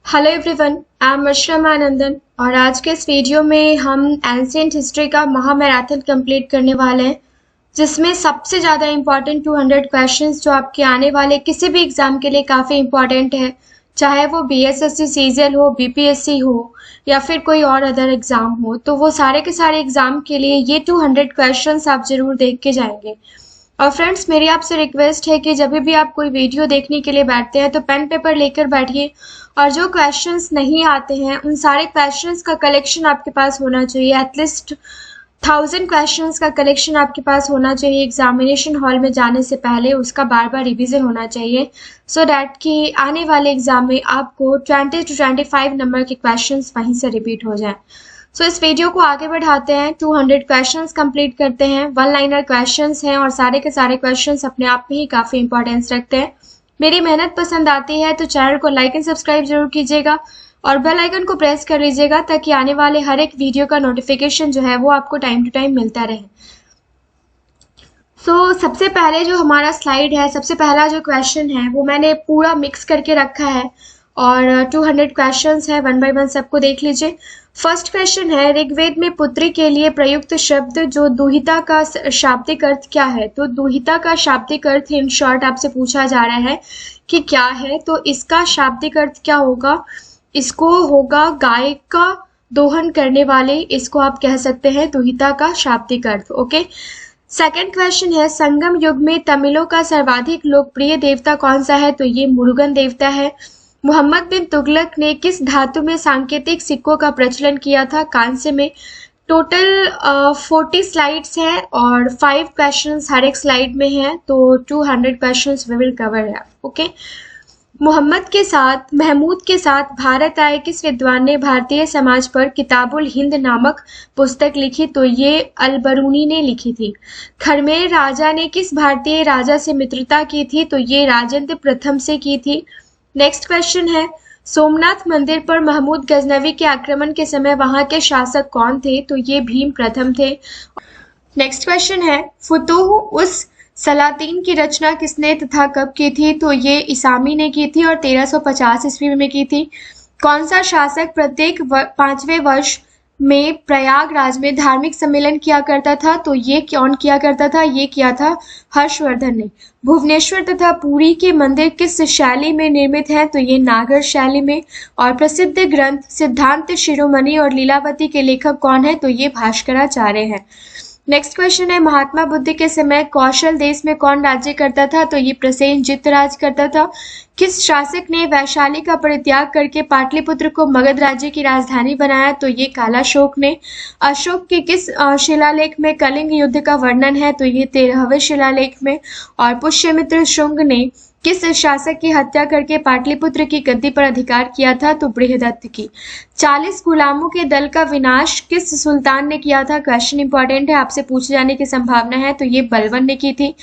Hello everyone, I am Masharma Anandan और आज के इस वीडियो में हम एंशिएंट हिस्ट्री का महामैराथन कंप्लीट करने वाले हैं, जिसमें सबसे ज़्यादा इम्पॉर्टेंट 200 क्वेश्चंस जो आपके आने वाले किसी भी एग्ज़ाम के लिए काफ़ी इम्पॉर्टेंट है, चाहे वो बीएसएससी सीजीएल हो, बीपीएससी हो या फिर कोई और अदर एग्ज़ाम हो। तो वो सारे के सारे एग्ज़ाम के लिए ये 200 क्वेश्चंस आप ज़रूर देख के जाएंगे। और फ्रेंड्स, मेरी आपसे रिक्वेस्ट है कि जब भी आप कोई वीडियो देखने के लिए बैठते हैं तो पेन पेपर लेकर बैठिए और जो क्वेश्चंस नहीं आते हैं उन सारे क्वेश्चंस का कलेक्शन आपके पास होना चाहिए। एटलीस्ट 1000 क्वेश्चंस का कलेक्शन आपके पास होना चाहिए एग्जामिनेशन हॉल में जाने से पहले। उसका बार बार रिवीजन होना चाहिए सो डैट कि आने वाले एग्जाम में आपको 20 to 25 नंबर के क्वेश्चंस वहीं से रिपीट हो जाएं। सो इस वीडियो को आगे बढ़ाते हैं, 200 क्वेश्चंस कंप्लीट करते हैं। वन लाइनर क्वेश्चंस हैं और सारे के सारे क्वेश्चंस अपने आप में ही काफ़ी इंपॉर्टेंस रखते हैं। मेरी मेहनत पसंद आती है तो चैनल को लाइक एंड सब्सक्राइब जरूर कीजिएगा और बेल आइकन को प्रेस कर लीजिएगा ताकि आने वाले हर एक वीडियो का नोटिफिकेशन जो है वो आपको टाइम टू टाइम मिलता रहे। सबसे पहले जो हमारा स्लाइड है, सबसे पहला जो क्वेश्चन है वो मैंने पूरा मिक्स करके रखा है और 200 क्वेश्चंस है, वन बाय वन सबको देख लीजिए। फर्स्ट क्वेश्चन है, ऋग्वेद में पुत्री के लिए प्रयुक्त शब्द जो दुहिता का शाब्दिक अर्थ क्या है? तो दुहिता का शाब्दिक अर्थ इन शॉर्ट आपसे पूछा जा रहा है कि क्या है, तो इसका शाब्दिक अर्थ क्या होगा? इसको होगा गाय का दोहन करने वाले, इसको आप कह सकते हैं दुहिता का शाब्दिक अर्थ। ओके। सेकंड क्वेश्चन है, संगम युग में तमिलों का सर्वाधिक लोकप्रिय देवता कौन सा है? तो ये मुरुगन देवता है। मोहम्मद बिन तुगलक ने किस धातु में सांकेतिक सिक्कों का प्रचलन किया था? कांस्य में। टोटल 40 स्लाइड्स हैं और 5 क्वेश्चंस हर एक स्लाइड में हैं, तो 200 क्वेश्चंस वी विल कवर है। ओके। महमूद के साथ भारत आए किस विद्वान ने भारतीय समाज पर किताबुल हिंद नामक पुस्तक लिखी? तो ये अलबरूनी ने लिखी थी। खरमेर राजा ने किस भारतीय राजा से मित्रता की थी? तो ये राजेंद्र प्रथम से की थी। नेक्स्ट क्वेश्चन है, सोमनाथ मंदिर पर महमूद गजनवी के आक्रमण के समय वहां के शासक कौन थे? तो ये भीम प्रथम थे। नेक्स्ट क्वेश्चन है, फुतूह उस सलातीन की रचना किसने तथा कब की थी? तो ये इसामी ने की थी और 1350 ईस्वी में की थी। कौन सा शासक प्रत्येक 5वें वर्ष में प्रयागराज में धार्मिक सम्मेलन किया करता था? तो ये कौन किया करता था? ये किया था हर्षवर्धन ने। भुवनेश्वर तथा पुरी के मंदिर किस शैली में निर्मित हैं? तो ये नागर शैली में। और प्रसिद्ध ग्रंथ सिद्धांत शिरोमणि और लीलावती के लेखक कौन है? तो ये भास्कराचार्य हैं। नेक्स्ट क्वेश्चन है, महात्मा बुद्ध के समय कौशल देश में कौन राज्य करता था? तो ये प्रसेनजित राज करता था। किस शासक ने वैशाली का परित्याग करके पाटलिपुत्र को मगध राज्य की राजधानी बनाया? तो ये कालाशोक ने। अशोक के किस शिलालेख में कलिंग युद्ध का वर्णन है? तो ये 13वें शिलालेख में। और पुष्यमित्र शुंग ने किस शासक की हत्या करके पाटलिपुत्र की गद्दी पर अधिकार किया था? तो बृहदत्त की। 40 गुलामों के दल का विनाश किस सुल्तान ने किया था? क्वेश्चन इंपॉर्टेंट है, आपसे पूछे जाने की संभावना है, तो ये बलबन ने की थी।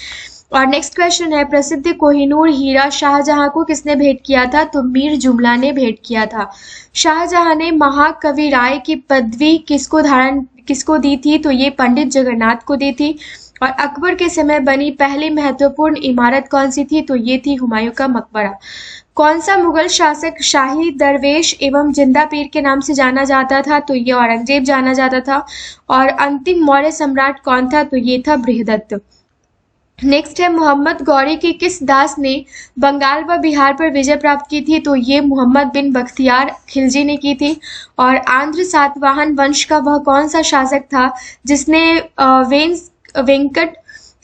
और नेक्स्ट क्वेश्चन है, प्रसिद्ध कोहिनूर हीरा शाहजहां को किसने भेंट किया था? तो मीर जुमला ने भेंट किया था। शाहजहां ने महाकवि राय की पदवी किसको दी थी? तो ये पंडित जगन्नाथ को दी थी। और अकबर के समय बनी पहली महत्वपूर्ण इमारत कौन सी थी? तो ये थी हुमायूं का मकबरा। कौन सा मुगल शासक शाही दरवेश एवं जिंदा पीर के नाम से जाना जाता था? तो ये औरंगजेब जाना जाता था। और अंतिम मौर्य सम्राट कौन था? तो ये था बृहदत्त। नेक्स्ट है, मोहम्मद गौरी की किस दास ने बंगाल व बिहार पर विजय प्राप्त की थी? तो ये मोहम्मद बिन बख्तियार खिलजी ने की थी। और आंध्र सातवाहन वंश का वह कौन सा शासक था जिसने वेंकट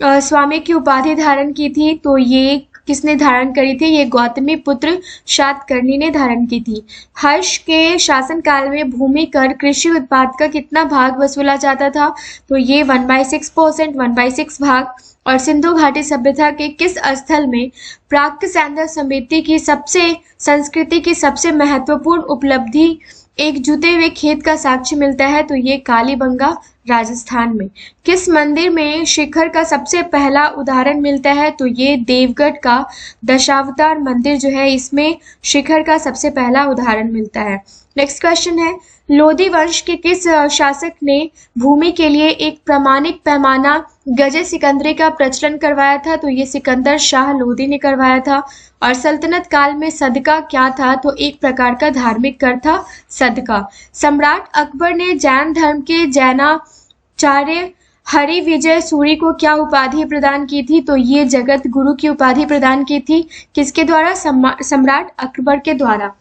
स्वामी की उपाधि धारण की थी? तो ये किसने धारण करी थी? ये गौतमी पुत्र शातकर्णी ने धारण की थी। हर्ष के शासनकाल में भूमि कर कृषि उत्पाद का कितना भाग वसूला जाता था? तो ये 1/6%, 1/6 भाग। और सिंधु घाटी सभ्यता के किस स्थल में प्राक सैंडल समिति की संस्कृति की सबसे महत्वपूर्ण उपलब्धि एक जुते हुए खेत का साक्ष्य मिलता है? तो ये कालीबंगा राजस्थान में। किस मंदिर में शिखर का सबसे पहला उदाहरण मिलता है? तो ये देवगढ़ का दशावतार मंदिर जो है, इसमें शिखर का सबसे पहला उदाहरण मिलता है। नेक्स्ट क्वेश्चन है, लोधी वंश के किस शासक ने भूमि के लिए एक प्रामाणिक पैमाना गजे सिकंदरी का प्रचलन करवाया था? तो ये सिकंदर शाह लोधी ने करवाया था। और सल्तनत काल में सदका क्या था? तो एक प्रकार का धार्मिक कर था सदका। सम्राट अकबर ने जैन धर्म के जैनाचार्य हरि विजय सूरी को क्या उपाधि प्रदान की थी? तो ये जगत गुरु की उपाधि प्रदान की थी। किसके द्वारा? सम्राट अकबर के द्वारा।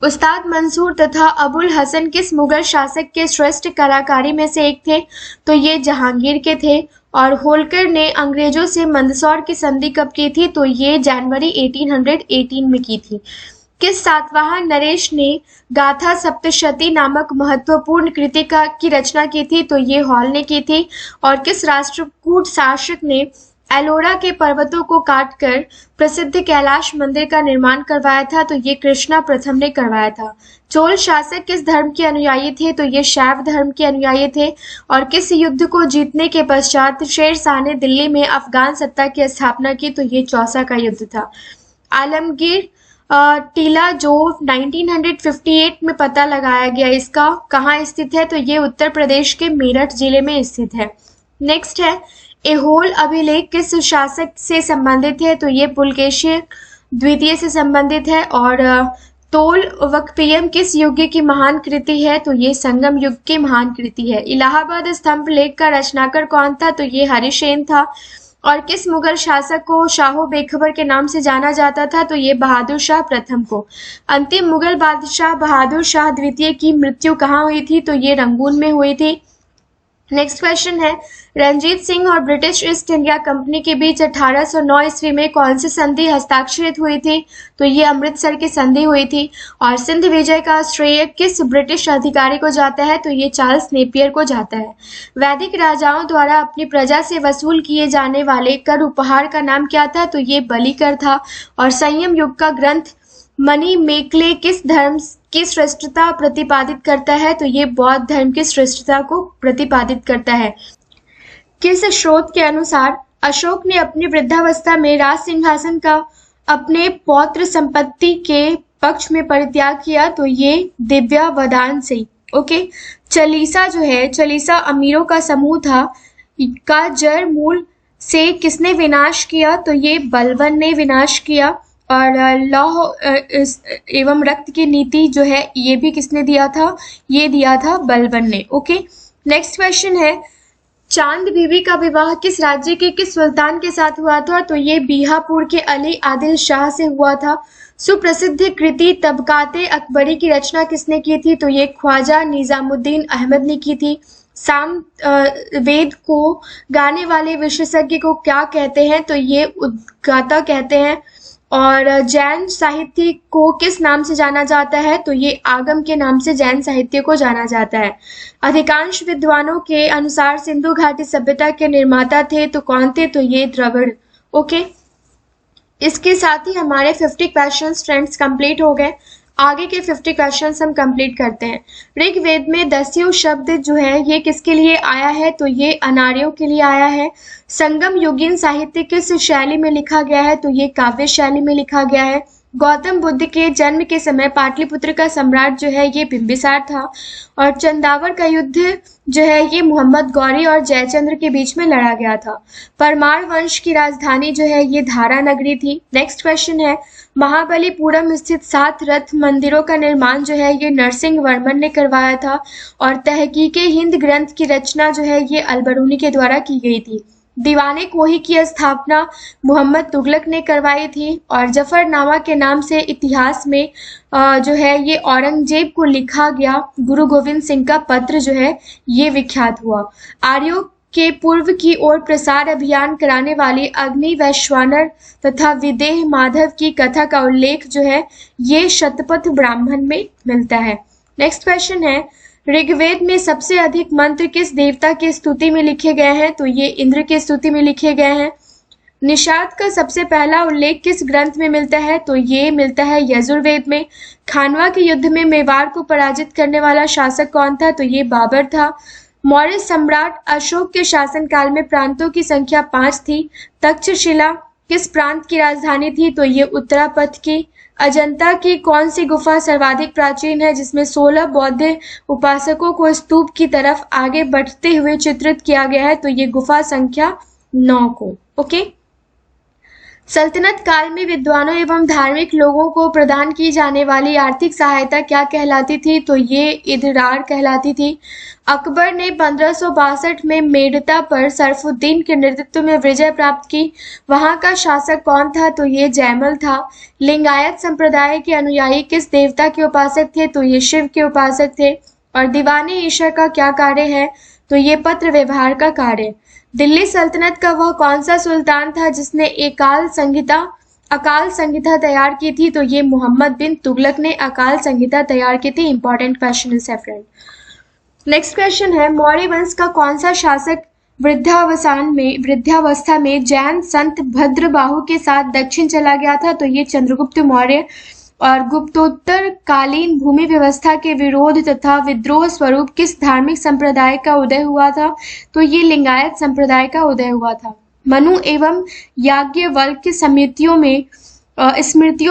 उस्ताद मंसूर तथा अबुल हसन किस मुगल शासक के श्रेष्ठ कलाकारी में से एक थे? तो ये जहांगीर के थे। और होलकर ने अंग्रेजों से मंदसौर की संधि कब की थी? तो ये जनवरी 1818 में की थी। किस सातवाहन नरेश ने गाथा सप्तशती नामक महत्वपूर्ण कृति की रचना की थी? तो ये हॉल ने की थी। और किस राष्ट्रकूट शासक ने एलोरा के पर्वतों को काटकर प्रसिद्ध कैलाश मंदिर का निर्माण करवाया था? तो ये कृष्णा प्रथम ने करवाया था। चोल शासक किस धर्म के अनुयायी थे? तो ये शैव धर्म के अनुयायी थे। और किस युद्ध को जीतने के पश्चात शेर शाह ने दिल्ली में अफगान सत्ता की स्थापना की? तो ये चौसा का युद्ध था। आलमगीर टीला जो 1958 में पता लगाया गया, इसका कहाँ स्थित है? तो ये उत्तर प्रदेश के मेरठ जिले में स्थित है। नेक्स्ट है, ऐहोल अभिलेख किस शासक से संबंधित है? तो ये पुलकेशी द्वितीय से संबंधित है। और तोल वक्फियम किस युग की महान कृति है? तो ये संगम युग की महान कृति है। इलाहाबाद स्तंभ लेख का रचनाकार कौन था? तो ये हरिसेन था। और किस मुगल शासक को शाहो बेखबर के नाम से जाना जाता था? तो ये बहादुर शाह प्रथम को। अंतिम मुगल बादशाह बहादुर शाह द्वितीय की मृत्यु कहाँ हुई थी? तो ये रंगून में हुई थी। नेक्स्ट क्वेश्चन है, रंजीत सिंह और ब्रिटिश ईस्ट इंडिया कंपनी के बीच 1809 ईस्वी में कौन सी संधि हस्ताक्षरित हुई थी? तो ये अमृतसर की संधि हुई थी। और सिंध विजय का श्रेय किस ब्रिटिश अधिकारी को जाता है? तो ये चार्ल्स नेपियर को जाता है। वैदिक राजाओं द्वारा अपनी प्रजा से वसूल किए जाने वाले कर उपहार का नाम क्या था? तो ये बलि कर था। और संयम युग का ग्रंथ मणि मेकले किस धर्म की श्रेष्ठता प्रतिपादित करता है? तो ये बौद्ध धर्म की श्रेष्ठता को प्रतिपादित करता है। किस स्रोत के अनुसार अशोक ने अपनी वृद्धावस्था में राज सिंहासन का अपने पौत्र संपत्ति के पक्ष में परित्याग किया? तो ये दिव्यावदान से। ओके, चालीसा जो है, चालीसा अमीरों का समूह था, का जड़ मूल से किसने विनाश किया? तो ये बलबन ने विनाश किया। और लौह एवं रक्त की नीति जो है, ये भी किसने दिया था? ये दिया था बलबन ने। ओके, नेक्स्ट क्वेश्चन है, चांद बीबी का विवाह किस राज्य के किस सुल्तान के साथ हुआ था? तो ये बीहापुर के अली आदिल शाह से हुआ था। सुप्रसिद्ध कृति तबकाते अकबरी की रचना किसने की थी? तो ये ख्वाजा निजामुद्दीन अहमद ने की थी। साम वेद को गाने वाले विशेषज्ञ को क्या कहते हैं? तो ये उद्गाता कहते हैं। और जैन साहित्य को किस नाम से जाना जाता है? तो ये आगम के नाम से जैन साहित्य को जाना जाता है। अधिकांश विद्वानों के अनुसार सिंधु घाटी सभ्यता के निर्माता थे, तो कौन थे? तो ये द्रविड़। ओके, इसके साथ ही हमारे 50 क्वेश्चंस फ्रेंड्स कंप्लीट हो गए। आगे के 50 क्वेश्चंस हम कंप्लीट करते हैं। ऋग्वेद में दस्यु शब्द जो है, ये किसके लिए आया है? तो ये अनार्यों के लिए आया है। संगम युगीन साहित्य किस शैली में लिखा गया है? तो ये काव्य शैली में लिखा गया है। गौतम बुद्ध के जन्म के समय पाटलिपुत्र का सम्राट जो है, ये बिंबिसार था। और चंदावर का युद्ध जो है, ये मोहम्मद गौरी और जयचंद्र के बीच में लड़ा गया था। परमार वंश की राजधानी जो है, ये धारा नगरी थी। नेक्स्ट क्वेश्चन है, महाबलीपुरम स्थित 7 रथ मंदिरों का निर्माण जो है, ये नरसिंह वर्मन ने करवाया था। और तहकीके हिंद ग्रंथ की रचना जो है, ये अलबरूनी के द्वारा की गई थी। दीवाने कोही की स्थापना मोहम्मद तुगलक ने करवाई थी। और जफरनामा के नाम से इतिहास में जो है, ये औरंगजेब को लिखा गया गुरु गोविंद सिंह का पत्र जो है, ये विख्यात हुआ। आर्यों के पूर्व की ओर प्रसार अभियान कराने वाली अग्नि वैश्वानर तथा विदेह माधव की कथा का उल्लेख जो है, ये शतपथ ब्राह्मण में मिलता है। नेक्स्ट क्वेश्चन है, ऋग्वेद में सबसे अधिक मंत्र किस देवता की स्तुति में लिखे गए हैं? तो ये इंद्र की स्तुति में लिखे गए हैं। निषाद का सबसे पहला उल्लेख किस ग्रंथ में मिलता है? तो ये मिलता है यजुर्वेद में। खानवा के युद्ध में मेवाड़ को पराजित करने वाला शासक कौन था? तो ये बाबर था। मौर्य सम्राट अशोक के शासनकाल में प्रांतों की संख्या 5 थी। तक्षशिला किस प्रांत की राजधानी थी? तो ये उत्तरापथ की। अजंता की कौन सी गुफा सर्वाधिक प्राचीन है, जिसमें 16 बौद्ध उपासकों को स्तूप की तरफ आगे बढ़ते हुए चित्रित किया गया है? तो ये गुफा संख्या 9 को। ओके। सल्तनत काल में विद्वानों एवं धार्मिक लोगों को प्रदान की जाने वाली आर्थिक सहायता क्या कहलाती थी? तो ये इदरार कहलाती थी। अकबर ने 1562 में मेड़ता पर सरफुद्दीन के नेतृत्व में विजय प्राप्त की। वहां का शासक कौन था? तो ये जयमल था। लिंगायत संप्रदाय के अनुयायी किस देवता के उपासक थे? तो ये शिव के उपासक थे। और दीवाने ईशर का क्या कार्य है? तो ये पत्र व्यवहार का कार्य। दिल्ली सल्तनत का वह कौन सा सुल्तान था जिसने अकाल संहिता तैयार की थी? तो ये मोहम्मद बिन तुगलक ने अकाल संहिता तैयार की थी। इंपॉर्टेंट क्वेश्चन है फ्रेंड। नेक्स्ट क्वेश्चन है, मौर्य वंश का कौन सा शासक वृद्धावस्था में जैन संत भद्रबाहु के साथ दक्षिण चला गया था? तो ये चंद्रगुप्त मौर्य। और गुप्तोत्तर कालीन भूमि व्यवस्था के विरोध तथा विद्रोह स्वरूप किस धार्मिक संप्रदाय का उदय हुआ था? तो ये लिंगायत संप्रदाय का उदय हुआ था। मनु एवं याज्ञवल्क्य स्मृतियों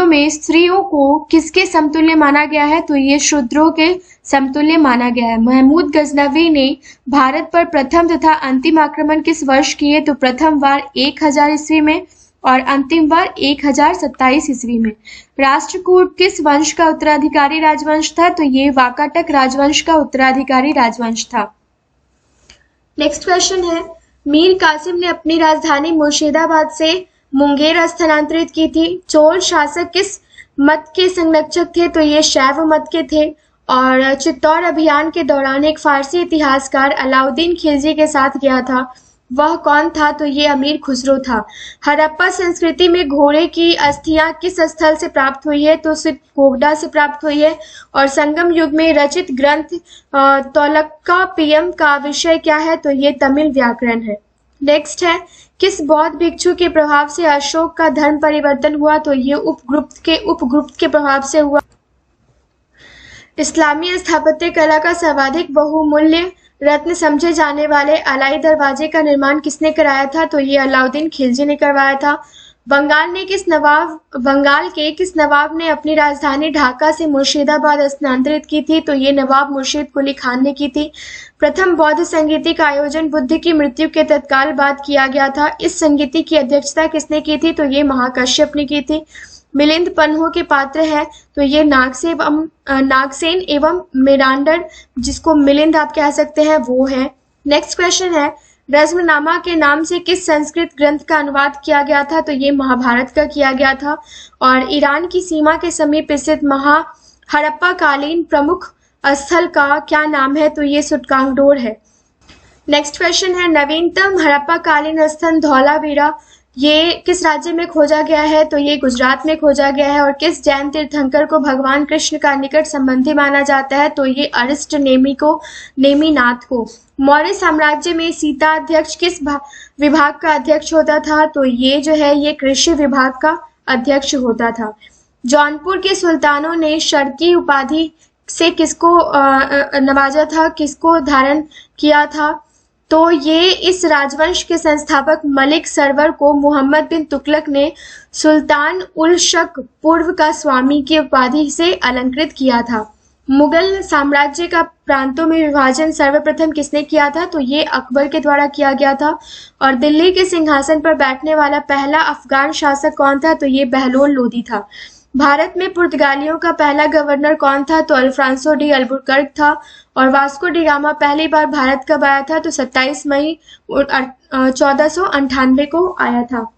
में स्त्रियों को किसके समतुल्य माना गया है? तो ये शूद्रों के समतुल्य माना गया है। महमूद गजनवी ने भारत पर प्रथम तथा अंतिम आक्रमण किस वर्ष किए? तो प्रथम बार 1000 ईस्वी में और अंतिम बार 1027 ईस्वी में। राष्ट्रकूट किस वंश का उत्तराधिकारी राजवंश था? तो ये वाकाटक राजवंश का उत्तराधिकारी राजवंश था। नेक्स्ट क्वेश्चन है, मीर कासिम ने अपनी राजधानी मुर्शिदाबाद से मुंगेर स्थानांतरित की थी। चोल शासक किस मत के संरक्षक थे? तो ये शैव मत के थे। और चित्तौड़ अभियान के दौरान एक फारसी इतिहासकार अलाउद्दीन खिलजी के साथ गया था, वह कौन था? तो ये अमीर खुसरो था। हड़प्पा संस्कृति में घोड़े की अस्थियां किस स्थल से प्राप्त हुई है? तो गोगडा से प्राप्त हुई है। और संगम युग में रचित ग्रंथ तौलक्कापियम का विषय क्या है? तो ये तमिल व्याकरण है। नेक्स्ट है, किस बौद्ध भिक्षु के प्रभाव से अशोक का धर्म परिवर्तन हुआ? तो ये उपगुप्त के प्रभाव से हुआ। इस्लामी स्थापत्य कला का सर्वाधिक बहुमूल्य रत्न समझे जाने वाले अलाई दरवाजे का निर्माण किसने कराया था? तो ये अलाउद्दीन खिलजी ने करवाया था। बंगाल के किस नवाब ने अपनी राजधानी ढाका से मुर्शिदाबाद स्थानांतरित की थी? तो ये नवाब मुर्शिद कुली खान ने की थी। प्रथम बौद्ध संगीति का आयोजन बुद्ध की मृत्यु के तत्काल बाद किया गया था। इस संगीति की अध्यक्षता किसने की थी? तो ये महाकश्यप ने की थी। मिलिंद पन्हों के पात्र है, तो ये नागसेन एवं मेरांडर, जिसको मिलिंद आप कह सकते हैं, वो है। नेक्स्ट क्वेश्चन है, रज्मनामा के नाम से किस संस्कृत ग्रंथ का अनुवाद किया गया था? तो ये महाभारत का किया गया था। और ईरान की सीमा के समीप स्थित हड़प्पा कालीन प्रमुख स्थल का क्या नाम है? तो ये सुटकांगडोर है। नेक्स्ट क्वेश्चन है, नवीनतम हड़प्पा कालीन स्थल धौलावीरा ये किस राज्य में खोजा गया है? तो ये गुजरात में खोजा गया है। और किस जैन तीर्थंकर को भगवान कृष्ण का निकट संबंधी माना जाता है? तो ये अरिष्ट नेमिनाथ को। मौर्य साम्राज्य में सीता अध्यक्ष किस विभाग का अध्यक्ष होता था? तो ये जो है ये कृषि विभाग का अध्यक्ष होता था। जौनपुर के सुल्तानों ने शर्की उपाधि से किसको नवाजा था, किसको धारण किया था? तो ये इस राजवंश के संस्थापक मलिक सरवर को मोहम्मद बिन तुगलक ने सुल्तान उल शक पूर्व का स्वामी की उपाधि से अलंकृत किया था। मुगल साम्राज्य का प्रांतों में विभाजन सर्वप्रथम किसने किया था? तो ये अकबर के द्वारा किया गया था। और दिल्ली के सिंहासन पर बैठने वाला पहला अफगान शासक कौन था? तो ये बहलोल लोदी था। भारत में पुर्तगालियों का पहला गवर्नर कौन था? तो अल्फ्रांसो डी अल्बुकर्क था। और वास्को डी गामा पहली बार भारत कब आया था? तो 27 मई 1498 को आया था।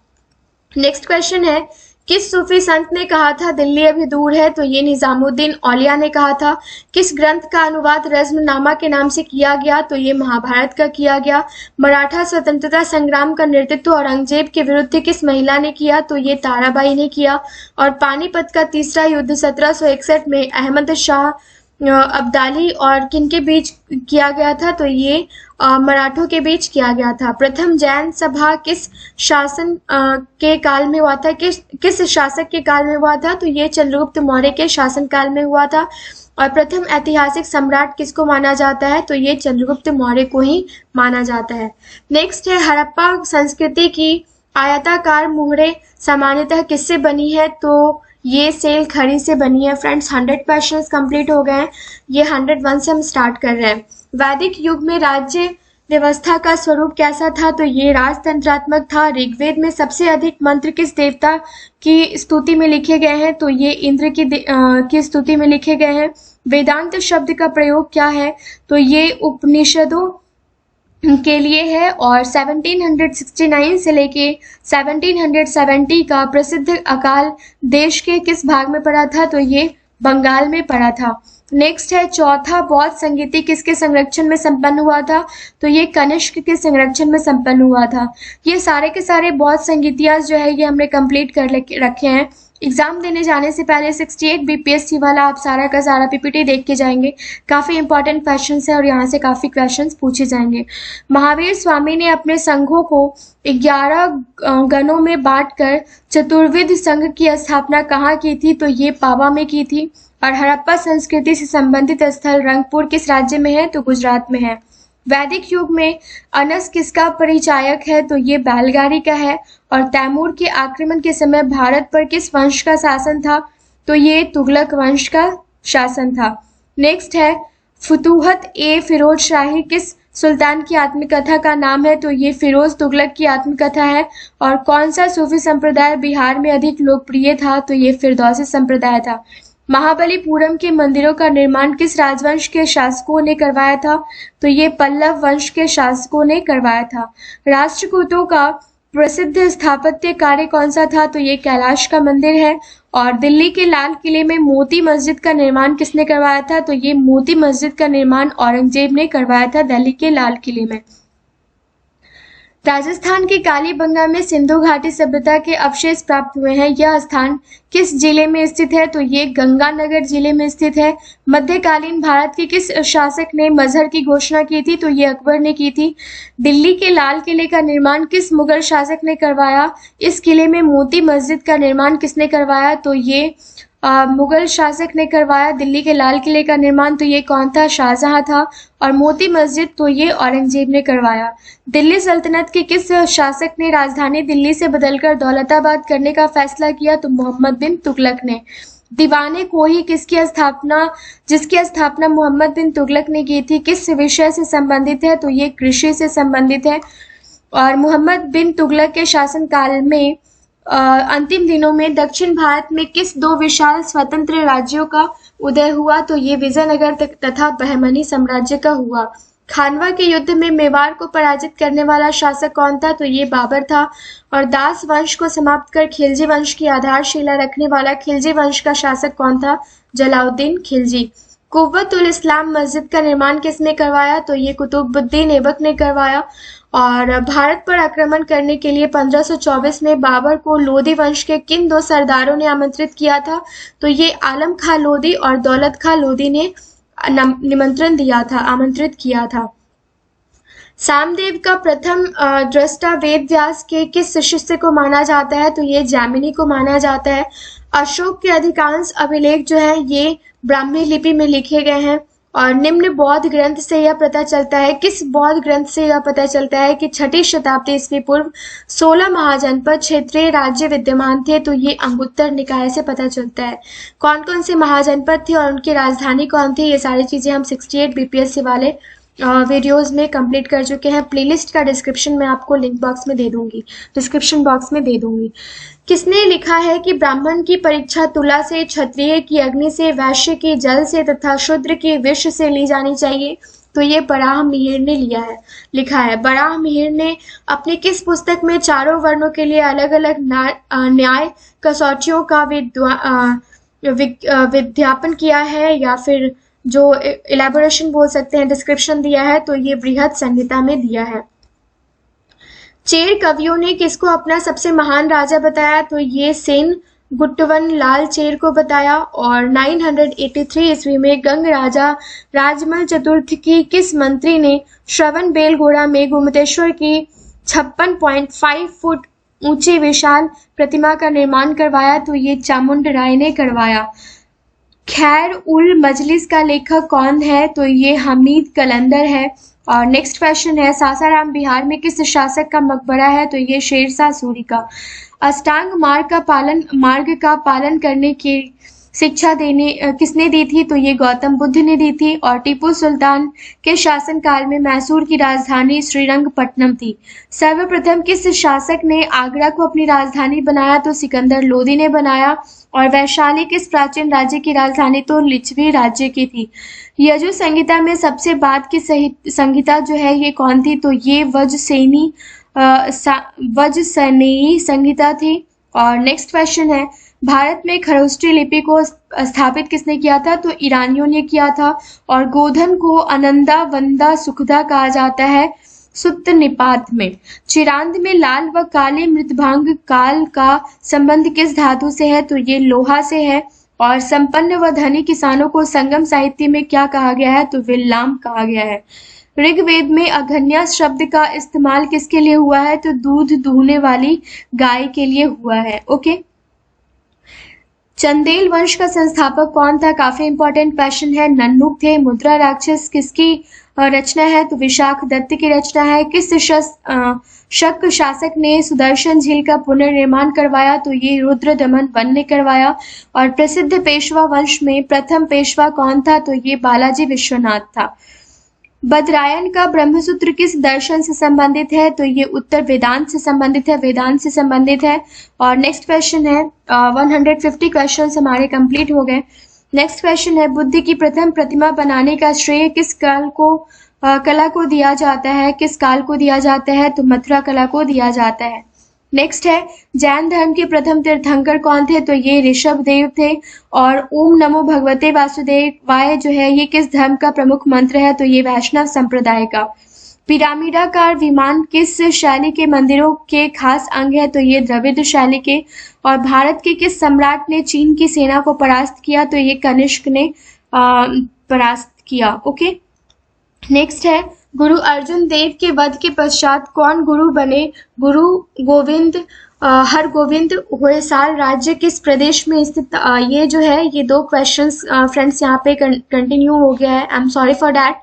नेक्स्ट क्वेश्चन है, किस सूफी संत ने कहा था दिल्ली अभी दूर है? तो ये निजामुद्दीन औलिया ने कहा था। किस ग्रंथ का अनुवाद रज्मनामा के नाम से किया गया? तो ये महाभारत का किया गया। मराठा स्वतंत्रता संग्राम का नेतृत्व औरंगजेब के विरुद्ध किस महिला ने किया? तो ये ताराबाई ने किया। और पानीपत का तीसरा युद्ध 1761 में अहमद शाह अब्दाली और किनके बीच किया गया था? तो ये मराठों के बीच किया गया था। प्रथम जैन सभा किस शासन के काल में हुआ था? किस शासक के काल में हुआ था? तो ये चंद्रगुप्त मौर्य के शासन काल में हुआ था। और प्रथम ऐतिहासिक सम्राट किसको माना जाता है? तो ये चंद्रगुप्त मौर्य को ही माना जाता है। नेक्स्ट है हड़प्पा संस्कृति की आयताकार मुहरें सामान्यतः किससे बनी है? तो ये सेल खड़ी से बनी है। फ्रेंड्स 100 क्वेश्चंस कंप्लीट हो गए हैं। ये 101 से हम स्टार्ट कर रहे हैं। वैदिक युग में राज्य व्यवस्था का स्वरूप कैसा था? तो ये राजतंत्रात्मक था। ऋग्वेद में सबसे अधिक मंत्र किस देवता की स्तुति में लिखे गए हैं? तो ये इंद्र की स्तुति में लिखे गए हैं। वेदांत शब्द का प्रयोग क्या है? तो ये उपनिषदों के लिए है। और 1769 से लेके 1770 का प्रसिद्ध अकाल देश के किस भाग में पड़ा था? तो ये बंगाल में पड़ा था। नेक्स्ट है चौथा बौद्ध संगीति किसके संरक्षण में संपन्न हुआ था? तो ये कनिष्क के संरक्षण में संपन्न हुआ था। ये सारे के सारे बौद्ध संगीतियास जो है ये हमने कंप्लीट कर रखे हैं। एग्जाम देने जाने से पहले 68 बीपीएससी वाला आप सारा का सारा पीपीटी देख के जाएंगे। काफी इंपॉर्टेंट क्वेश्चंस है और यहाँ से काफी क्वेश्चंस पूछे जाएंगे। महावीर स्वामी ने अपने संघों को 11 गणों में बांटकर चतुर्विध संघ की स्थापना कहाँ की थी? तो ये पावा में की थी। और हड़प्पा संस्कृति से संबंधित स्थल रंगपुर किस राज्य में है? तो गुजरात में है। वैदिक युग में अनस किसका परिचायक है? तो ये बैलगाड़ी का है। और तैमूर के आक्रमण के समय भारत पर किस वंश का शासन था? तो ये तुगलक वंश का शासन था। नेक्स्ट है फुतूहत ए फिरोज शाही किस सुल्तान की आत्मकथा का नाम है? तो ये फिरोज तुगलक की आत्मकथा है। और कौन सा सूफी संप्रदाय बिहार में अधिक लोकप्रिय था? तो ये फिरदौसी संप्रदाय था। महाबलीपुरम के मंदिरों का निर्माण किस राजवंश के शासकों ने करवाया था? तो ये पल्लव वंश के शासकों ने करवाया था। राष्ट्रकूटों का प्रसिद्ध स्थापत्य कार्य कौन सा था? तो ये कैलाश का मंदिर है। और दिल्ली के लाल किले में मोती मस्जिद का निर्माण किसने करवाया था? तो ये मोती मस्जिद का निर्माण औरंगजेब ने करवाया था दिल्ली के लाल किले में। राजस्थान के कालीबंगा में सिंधु घाटी सभ्यता के अवशेष प्राप्त हुए हैं। यह स्थान किस जिले में स्थित है? तो ये गंगानगर जिले में स्थित है। मध्यकालीन भारत के किस शासक ने मजहर की घोषणा की थी? तो ये अकबर ने की थी। दिल्ली के लाल किले का निर्माण किस मुगल शासक ने करवाया? इस किले में मोती मस्जिद का निर्माण किसने करवाया? तो ये मुगल शासक ने करवाया। दिल्ली के लाल किले का निर्माण तो ये कौन था? शाहजहां था। और मोती मस्जिद तो ये औरंगजेब ने करवाया। दिल्ली सल्तनत के किस शासक ने राजधानी दिल्ली से बदलकर दौलताबाद करने का फैसला किया? तो मोहम्मद बिन तुगलक ने। दीवाने कोही जिसकी स्थापना मोहम्मद बिन तुगलक ने की थी किस विषय से संबंधित है? तो ये कृषि से संबंधित है। और मोहम्मद बिन तुगलक के शासनकाल में अंतिम दिनों में दक्षिण भारत में किस दो विशाल स्वतंत्र राज्यों का उदय हुआ? तो ये विजयनगर तथा बहमनी साम्राज्य का हुआ। खानवा के युद्ध में मेवाड़ को पराजित करने वाला शासक कौन था? तो ये बाबर था। और दास वंश को समाप्त कर खिलजी वंश की आधारशिला रखने वाला खिलजी वंश का शासक कौन था? जलाउद्दीन खिलजी। कुव्वतुल इस्लाम मस्जिद का निर्माण किसने करवाया? तो ये कुतुबुद्दीन ऐबक ने करवाया। और भारत पर आक्रमण करने के लिए 1524 में बाबर को लोधी वंश के किन दो सरदारों ने आमंत्रित किया था? तो ये आलम खां लोधी और दौलत खां लोधी ने आमंत्रित किया था। सामदेव का प्रथम दृष्टा वेद व्यास के किस शिष्य को माना जाता है? तो ये जैमिनी को माना जाता है। अशोक के अधिकांश अभिलेख जो है ये ब्राह्मी लिपि में लिखे गए हैं। और निम्न बौद्ध ग्रंथ से यह पता चलता है, किस बौद्ध ग्रंथ से यह पता चलता है कि 6ठी शताब्दी ईस्वी पूर्व 16 महाजनपद क्षेत्रीय राज्य विद्यमान थे? तो ये अंगुत्तर निकाय से पता चलता है। कौन कौन से महाजनपद थे और उनकी राजधानी कौन थी? ये सारी चीजें हम 68 बीपीएससी वाले वीडियोस में कंप्लीट कर चुके हैं। प्लेलिस्ट का डिस्क्रिप्शन में आपको लिंक बॉक्स में दे दूंगी, डिस्क्रिप्शन बॉक्स में दे दूंगी। किसने लिखा है कि ब्राह्मण की परीक्षा तुला से, क्षत्रिय की अग्नि से, वैश्य की जल से तथा शूद्र की विष से ली जानी चाहिए? तो ये बराह मिहिर ने लिखा है। बराह मिहिर ने अपनी किस पुस्तक में चारों वर्णों के लिए अलग अलग न्याय कसौटियों का विज्ञापन किया है, या फिर जो इलेबोरेशन बोल सकते हैं, डिस्क्रिप्शन दिया है? तो ये बृहद संहिता में दिया है। चेर कवियों ने किसको अपना सबसे महान राजा बताया? तो ये सेन गुट्टवन लाल चेर को बताया। और 983 ईस्वी में गंग राजा राजमल चतुर्थ की किस मंत्री ने श्रवण बेलगोड़ा में गोमतेश्वर की 56.5 फुट ऊंची विशाल प्रतिमा का निर्माण करवाया? तो ये चामुंड राय ने करवाया। खैर उल मजलिस का लेखक कौन है? तो ये हमीद कलंदर है। और नेक्स्ट क्वेश्चन है, सासाराम बिहार में किस शासक का मकबरा है? तो ये शेरशाह सूरी का। अष्टांग मार्ग का पालन करने की शिक्षा किसने दी थी? तो ये गौतम बुद्ध ने दी थी। और टीपू सुल्तान के शासनकाल में मैसूर की राजधानी श्रीरंगपट्टनम थी। सर्वप्रथम किस शासक ने आगरा को अपनी राजधानी बनाया? तो सिकंदर लोदी ने बनाया। और वैशाली किस प्राचीन राज्य की राजधानी? तो लिच्छवी राज्य की थी। यजु संहिता में सबसे बाद की संहिता जो है ये कौन थी? तो ये वज्रसेनेयी संहिता थी। और नेक्स्ट क्वेश्चन है, भारत में खरोष्ठी लिपि को स्थापित किसने किया था? तो ईरानियों ने किया था। और गोधन को अनंदा वंदा सुखदा कहा जाता है सुत्त निपात में। चिरांद में लाल व काले मृतभांग काल का संबंध किस धातु से है? तो ये लोहा से है। और संपन्न व धनी किसानों को संगम साहित्य में क्या कहा गया है? तो विल्लाम कहा गया है। ऋग्वेद में अघन्या शब्द का इस्तेमाल किसके लिए हुआ है? तो दूध दूहने वाली गाय के लिए हुआ है। ओके, चंदेल वंश का संस्थापक कौन था? काफी इंपॉर्टेंट क्वेश्चन है। नन्मुख थे। मुद्रा राक्षस किसकी रचना है? तो विशाख दत्त की रचना है। किस शक शासक ने सुदर्शन झील का पुनर्निर्माण करवाया? तो ये रुद्रदमन वन ने करवाया। और प्रसिद्ध पेशवा वंश में प्रथम पेशवा कौन था? तो ये बालाजी विश्वनाथ था। बदरायन का ब्रह्मसूत्र किस दर्शन से संबंधित है? तो ये उत्तर वेदांत से संबंधित है, वेदांत से संबंधित है। और नेक्स्ट क्वेश्चन है, 150 क्वेश्चन हमारे कंप्लीट हो गए। नेक्स्ट क्वेश्चन है, बुद्ध की प्रथम प्रतिमा बनाने का श्रेय किस कला को दिया जाता है? किस काल को दिया जाता है? तो मथुरा कला को दिया जाता है। नेक्स्ट है, जैन धर्म के प्रथम तीर्थंकर कौन थे? तो ये ऋषभ देव थे। और ओम नमो भगवते वासुदेवाय जो है ये किस धर्म का प्रमुख मंत्र है? तो ये वैष्णव संप्रदाय का। पिरामिडाकार विमान किस शैली के मंदिरों के खास अंग है? तो ये द्रविड़ शैली के। और भारत के किस सम्राट ने चीन की सेना को परास्त किया? तो ये कनिष्क ने परास्त किया। ओके, नेक्स्ट है, गुरु अर्जुन देव के वध के पश्चात कौन गुरु बने? गुरु गोविंद हरगोविंद होयसाल राज्य किस प्रदेश में स्थित? ये जो है ये दो क्वेश्चंस फ्रेंड्स यहाँ पे कंटिन्यू हो गया है। I am sorry for that.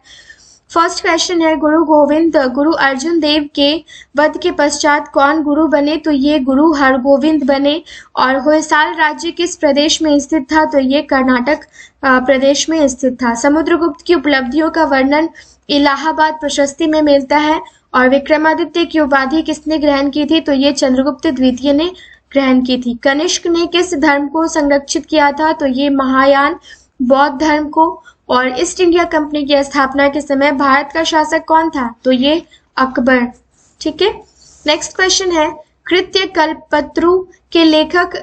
First question है, गुरु अर्जुन देव के वध के पश्चात कौन गुरु बने? तो ये गुरु हरगोविंद बने। और होयसाल राज्य किस प्रदेश में स्थित था? तो ये कर्नाटक प्रदेश में स्थित था। समुद्रगुप्त की उपलब्धियों का वर्णन इलाहाबाद प्रशस्ति में मिलता है। और विक्रमादित्य की उपाधि किसने ग्रहण की थी? तो ये चंद्रगुप्त द्वितीय ने ग्रहण की थी। कनिष्क ने किस धर्म को संरक्षित किया था? तो ये महायान बौद्ध धर्म को। और ईस्ट इंडिया कंपनी की स्थापना के समय भारत का शासक कौन था? तो ये अकबर। ठीक है, नेक्स्ट क्वेश्चन है, कृत्य कल्पत्रु के लेखक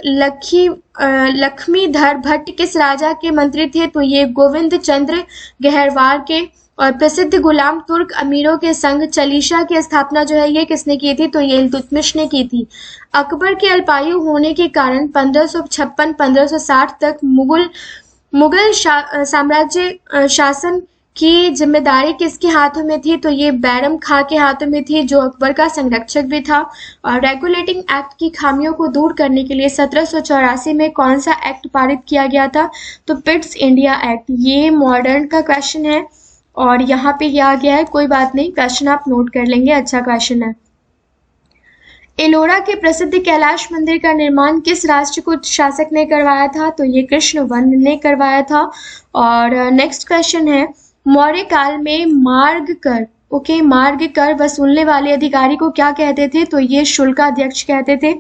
लक्ष्मीधर भट्ट किस राजा के मंत्री थे? तो ये गोविंद चंद्र गहरवार के। और प्रसिद्ध गुलाम तुर्क अमीरों के संग चलीशा की स्थापना जो है ये किसने की थी? तो ये इल्तुतमिश ने की थी। अकबर के अल्पायु होने के कारण 1556-1560 तक मुगल साम्राज्य शासन की जिम्मेदारी किसके हाथों में थी? तो ये बैरम खां के हाथों में थी, जो अकबर का संरक्षक भी था। और रेगुलेटिंग एक्ट की खामियों को दूर करने के लिए 1784 में कौन सा एक्ट पारित किया गया था? तो पिट्स इंडिया एक्ट। ये मॉडर्न का क्वेश्चन है और यहाँ पे ये आ गया है, कोई बात नहीं, क्वेश्चन आप नोट कर लेंगे, अच्छा क्वेश्चन है। एलोरा के प्रसिद्ध कैलाश मंदिर का निर्माण किस राष्ट्रकूट शासक ने करवाया था? तो ये कृष्णवर्मा ने करवाया था। और नेक्स्ट क्वेश्चन है, मौर्य काल में मार्ग कर वसूलने वाले अधिकारी को क्या कहते थे? तो ये शुल्काध्यक्ष कहते थे।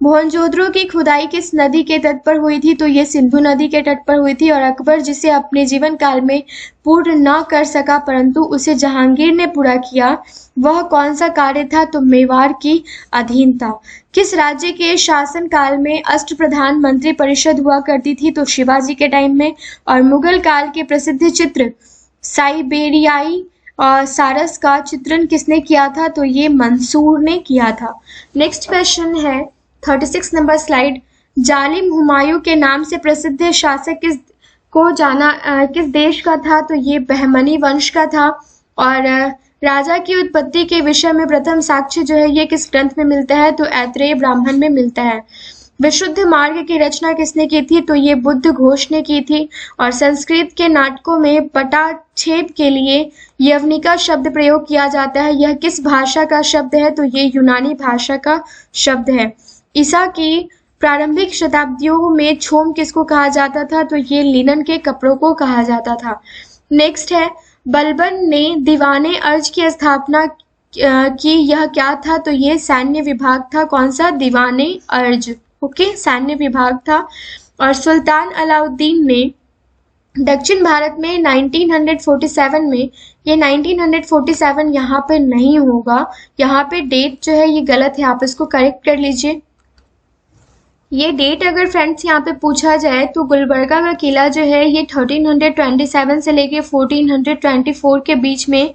मोहनजोदड़ो की खुदाई किस नदी के तट पर हुई थी? तो ये सिंधु नदी के तट पर हुई थी। और अकबर जिसे अपने जीवन काल में पूर्ण न कर सका परंतु उसे जहांगीर ने पूरा किया, वह कौन सा कार्य था? तो मेवाड़ की अधीन था। किस राज्य के शासन काल में अष्टप्रधान मंत्री परिषद हुआ करती थी? तो शिवाजी के टाइम में। और मुगल काल के प्रसिद्ध चित्र साइबेरियाई सारस का चित्रण किसने किया था? तो ये मंसूर ने किया था। नेक्स्ट क्वेश्चन है 36 नंबर स्लाइड, जालिम हुमायूं के नाम से प्रसिद्ध शासक किस देश का था? तो ये बहमनी वंश का था। और राजा की उत्पत्ति के विषय में प्रथम साक्ष्य जो है ये किस ग्रंथ में मिलता है? तो ऐत्रेय ब्राह्मण में मिलता है। विशुद्ध मार्ग की रचना किसने की थी? तो ये बुद्ध घोष ने की थी। और संस्कृत के नाटकों में पटाक्षेप के लिए यवनिका शब्द प्रयोग किया जाता है। यह किस भाषा का शब्द है? तो ये यूनानी भाषा का शब्द है। ईसा की प्रारंभिक शताब्दियों में छोम किसको कहा जाता था? तो ये लिनन के कपड़ों को कहा जाता था। नेक्स्ट है, बलबन ने दीवाने अर्ज की स्थापना की, यह क्या था? तो ये सैन्य विभाग था। कौन सा? दीवाने अर्ज। ओके, सैन्य विभाग था। और सुल्तान अलाउद्दीन ने दक्षिण भारत में 1947 में, ये 1947 यहाँ पे नहीं होगा, यहाँ पे डेट जो है ये गलत है, आप इसको करेक्ट कर लीजिए। ये डेट अगर फ्रेंड्स यहाँ पे पूछा जाए तो गुलबर्गा का किला जो है ये 1327 से लेके 1424 के बीच में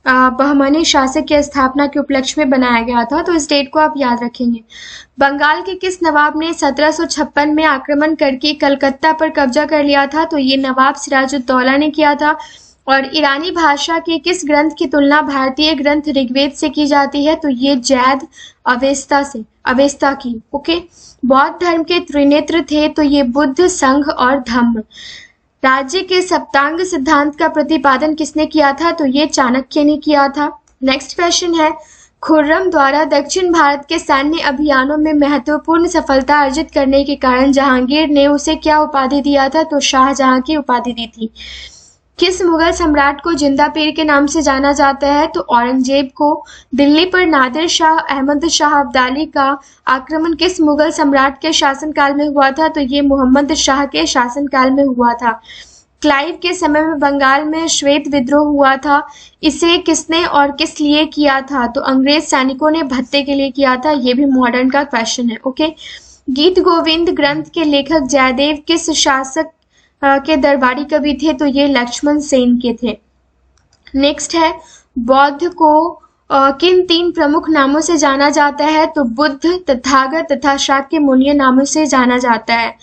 बहमनी शासक की स्थापना के उपलक्ष्य में बनाया गया था। तो इस डेट को आप याद रखेंगे। बंगाल के किस नवाब ने 1756 में आक्रमण करके कलकत्ता पर कब्जा कर लिया था? तो ये नवाब सिराजुद्दौला ने किया था। और ईरानी भाषा के किस ग्रंथ की तुलना भारतीय ग्रंथ ऋग्वेद से की जाती है? तो ये जैद अवेस्ता की। ओके, बौद्ध धर्म के त्रिनेत्र थे, तो ये बुद्ध, संघ और धम्म। राज्य के सप्तांग सिद्धांत का प्रतिपादन किसने किया था? तो ये चाणक्य ने किया था। नेक्स्ट क्वेश्चन है, खुर्रम द्वारा दक्षिण भारत के सैन्य अभियानों में महत्वपूर्ण सफलता अर्जित करने के कारण जहांगीर ने उसे क्या उपाधि दिया था? तो शाहजहां की उपाधि दी थी। किस मुगल सम्राट को जिंदा पीर के नाम से जाना जाता है? तो औरंगजेब को। दिल्ली पर नादिर शाह अहमद शाह अब्दाली का आक्रमण किस मुगल सम्राट के शासनकाल में हुआ था? तो ये मोहम्मद शाह के शासनकाल में हुआ था। क्लाइव के समय में बंगाल में श्वेत विद्रोह हुआ था, इसे किसने और किस लिए किया था? तो अंग्रेज सैनिकों ने भत्ते के लिए किया था। ये भी मॉडर्न का क्वेश्चन है। ओके, गीत गोविंद ग्रंथ के लेखक जयदेव किस शासक के दरबारी कवि थे? तो ये लक्ष्मण सेन के थे। नेक्स्ट है, बौद्ध को किन 3 प्रमुख नामों से जाना जाता है? तो बुद्ध, तथागत तथा शाक्य मुनीय नामों से जाना जाता है।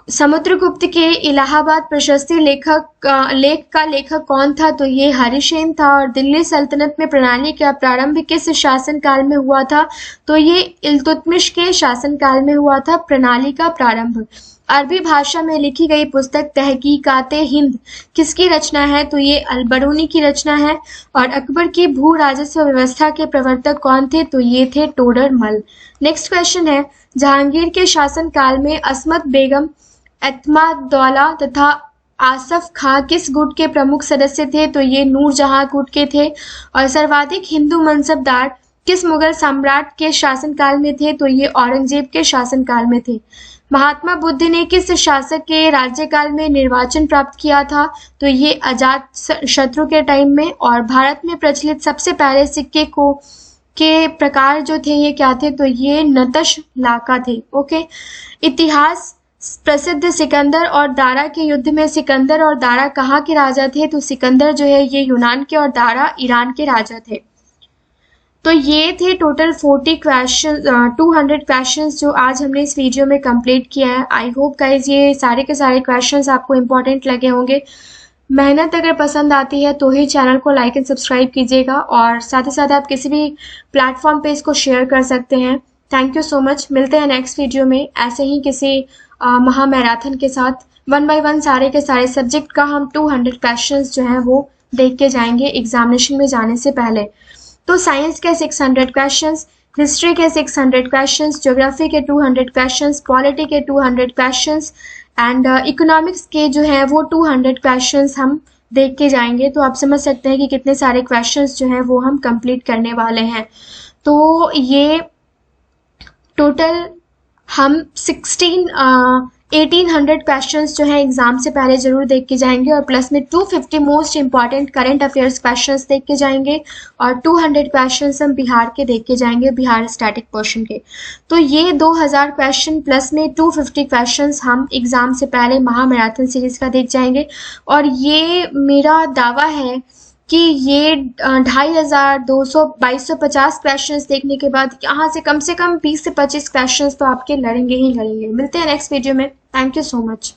समुद्रगुप्त के इलाहाबाद प्रशस्ति लेख का लेखक कौन था? तो ये हरिसेन था। और दिल्ली सल्तनत में प्रणाली का प्रारंभ किस शासनकाल में हुआ था? तो ये इल्तुतमिश के शासनकाल में हुआ था प्रणाली का प्रारंभ। अरबी भाषा में लिखी गई पुस्तक तहकीकाते हिंद किसकी रचना है? तो ये अलबरूनी की रचना है। और अकबर की भू राजस्व व्यवस्था के प्रवर्तक कौन थे? तो ये थे टोडरमल। नेक्स्ट क्वेश्चन है, जहांगीर के शासनकाल में अस्मत बेगम, एतमादौला तथा आसफ खां किस गुट के प्रमुख सदस्य थे? तो ये नूरजहां गुट के थे। और सर्वाधिक हिंदू मनसबदार किस मुगल सम्राट के शासनकाल में थे? तो ये औरंगजेब के शासनकाल में थे। महात्मा बुद्ध ने किस शासक के राज्यकाल में निर्वाचन प्राप्त किया था? तो ये अजात शत्रु के टाइम में। और भारत में प्रचलित सबसे पहले सिक्के के प्रकार जो थे ये क्या थे? तो ये नतश लाका थे। ओके, इतिहास प्रसिद्ध सिकंदर और दारा के युद्ध में सिकंदर और दारा कहाँ के राजा थे? तो सिकंदर जो है ये यूनान के और दारा ईरान के राजा थे। तो ये थे टोटल 200 क्वेश्चंस जो आज हमने इस वीडियो में कंप्लीट किया है। आई होप गाइज ये सारे के सारे क्वेश्चंस आपको इम्पोर्टेंट लगे होंगे। मेहनत अगर पसंद आती है तो ही चैनल को लाइक एंड सब्सक्राइब कीजिएगा, और साथ ही साथ आप किसी भी प्लेटफॉर्म पे इसको शेयर कर सकते हैं। Thank you so much. मिलते हैं नेक्स्ट वीडियो में ऐसे ही किसी महा मैराथन के साथ। 1 बाय 1 सारे के सारे सब्जेक्ट का हम 200 क्वेश्चंस जो हैं वो देख के जाएंगे एग्जामिनेशन में जाने से पहले। तो साइंस के 600 क्वेश्चंस, हिस्ट्री के 600 क्वेश्चंस, ज्योग्राफी के 200 क्वेश्चंस, पॉलिटी के 200 क्वेश्चंस एंड इकोनॉमिक्स के जो है वो 200 क्वेश्चंस हम देख के जाएंगे। तो आप समझ सकते हैं कि कितने सारे क्वेश्चंस जो हैं वो हम कंप्लीट करने वाले हैं। तो ये टोटल हम 1800 क्वेश्चंस जो है एग्जाम से पहले जरूर देख के जाएंगे, और प्लस में 250 most important current affairs questions देख के जाएंगे, और 200 क्वेश्चंस हम बिहार के देख के जाएंगे, बिहार स्टैटिक पोर्शन के। तो ये 2000 क्वेश्चन प्लस में 250 क्वेश्चंस हम एग्जाम से पहले महा मैराथन सीरीज का देख जाएंगे। और ये मेरा दावा है कि ये 2500 200 2250 क्वेश्चंस देखने के बाद यहाँ से कम 20 से 25 क्वेश्चंस तो आपके लड़ेंगे ही लड़ेंगे। मिलते हैं नेक्स्ट वीडियो में। Thank you so much.